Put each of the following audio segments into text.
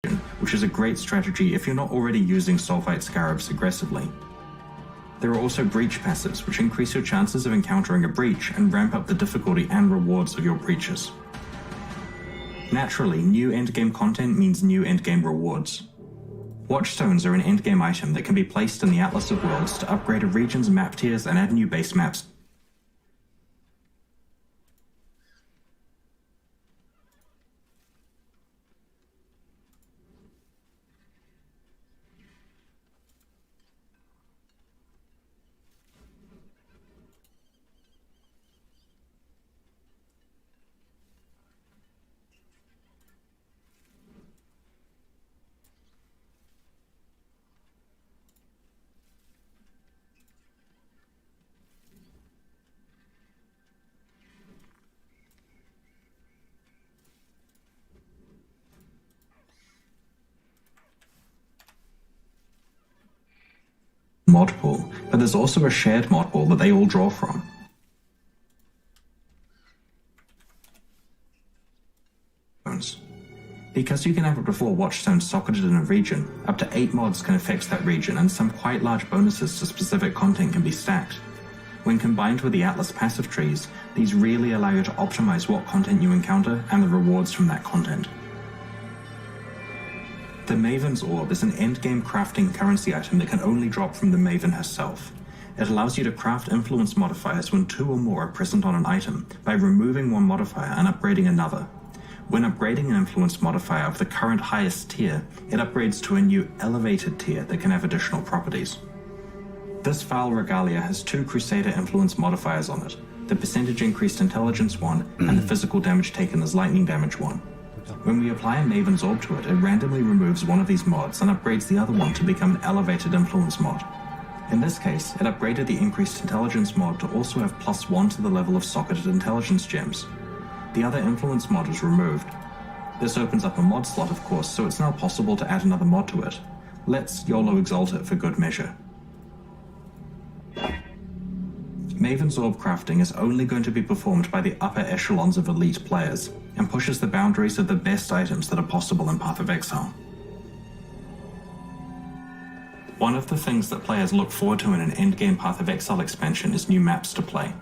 which is a great strategy if you're not already using sulfite scarabs aggressively. There are also breach passives, which increase your chances of encountering a breach and ramp up the difficulty and rewards of your breaches. Naturally, new endgame content means new endgame rewards. Watchstones are an endgame item that can be placed in the Atlas of Worlds to upgrade a region's map tiers and add new base maps. Mod pool, but there's also a shared mod pool that they all draw from. Because you can have up to 4 watchstones socketed in a region, up to 8 mods can affect that region, and some quite large bonuses to specific content can be stacked. When combined with the Atlas passive trees, these really allow you to optimize what content you encounter and the rewards from that content. The Maven's Orb is an endgame crafting currency item that can only drop from the Maven herself. It allows you to craft influence modifiers when 2 or more are present on an item by removing one modifier and upgrading another. When upgrading an influence modifier of the current highest tier, it upgrades to a new elevated tier that can have additional properties. This Foul Regalia has 2 Crusader influence modifiers on it, the percentage increased intelligence one and the physical damage taken as lightning damage one. When we apply a Maven's Orb to it, it randomly removes one of these mods and upgrades the other one to become an elevated influence mod. In this case, it upgraded the increased intelligence mod to also have +1 to the level of socketed intelligence gems. The other influence mod was removed. This opens up a mod slot, of course, so it's now possible to add another mod to it. Let's YOLO exalt it for good measure. Maven's Orb crafting is only going to be performed by the upper echelons of elite players, and pushes the boundaries of the best items that are possible in Path of Exile. One of the things that players look forward to in an endgame Path of Exile expansion is new maps to play.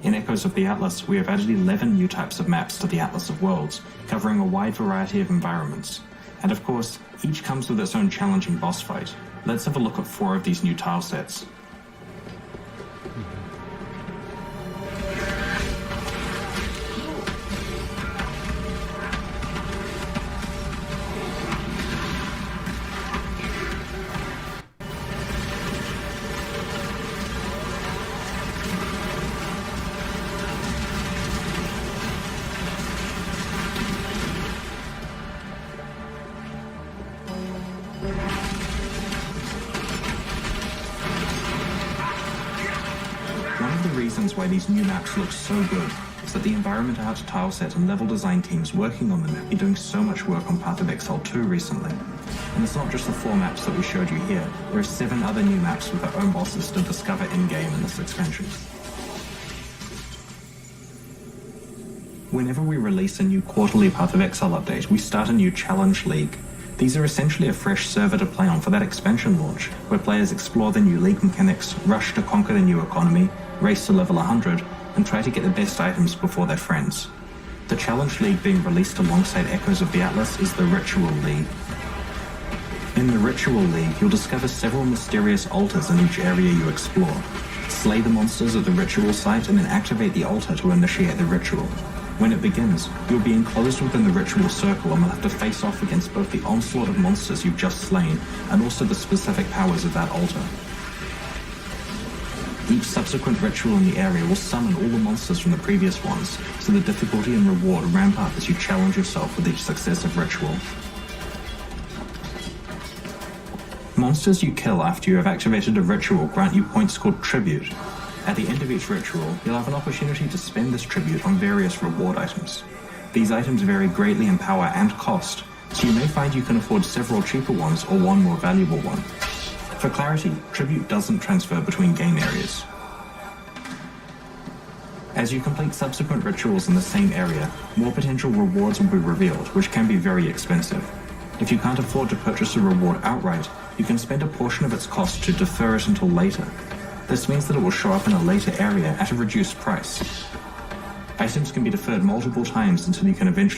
In Echoes of the Atlas, we have added 11 new types of maps to the Atlas of Worlds, covering a wide variety of environments. And of course, each comes with its own challenging boss fight. Let's have a look at 4 of these new tile sets. Why these new maps look so good is that the environment art tile set and level design teams working on them have been doing so much work on Path of Exile 2 recently. And it's not just the 4 maps that we showed you here, there are 7 other new maps with their own bosses to discover in-game in this expansion. Whenever we release a new quarterly Path of Exile update, we start a new challenge league. These are essentially a fresh server to play on for that expansion launch, where players explore the new league mechanics, rush to conquer the new economy, race to level 100, and try to get the best items before their friends. The Challenge League being released alongside Echoes of the Atlas is the Ritual League. In the Ritual League, you'll discover several mysterious altars in each area you explore. Slay the monsters at the ritual site and then activate the altar to initiate the ritual. When it begins, you'll be enclosed within the ritual circle and will have to face off against both the onslaught of monsters you've just slain and also the specific powers of that altar. Each subsequent ritual in the area will summon all the monsters from the previous ones, so the difficulty and reward ramp up as you challenge yourself with each successive ritual. Monsters you kill after you have activated a ritual grant you points called Tribute. At the end of each ritual, you'll have an opportunity to spend this tribute on various reward items. These items vary greatly in power and cost, so you may find you can afford several cheaper ones or one more valuable one. For clarity, tribute doesn't transfer between game areas. As you complete subsequent rituals in the same area, more potential rewards will be revealed, which can be very expensive. If you can't afford to purchase a reward outright, you can spend a portion of its cost to defer it until later. This means that it will show up in a later area at a reduced price. Items can be deferred multiple times until you can eventually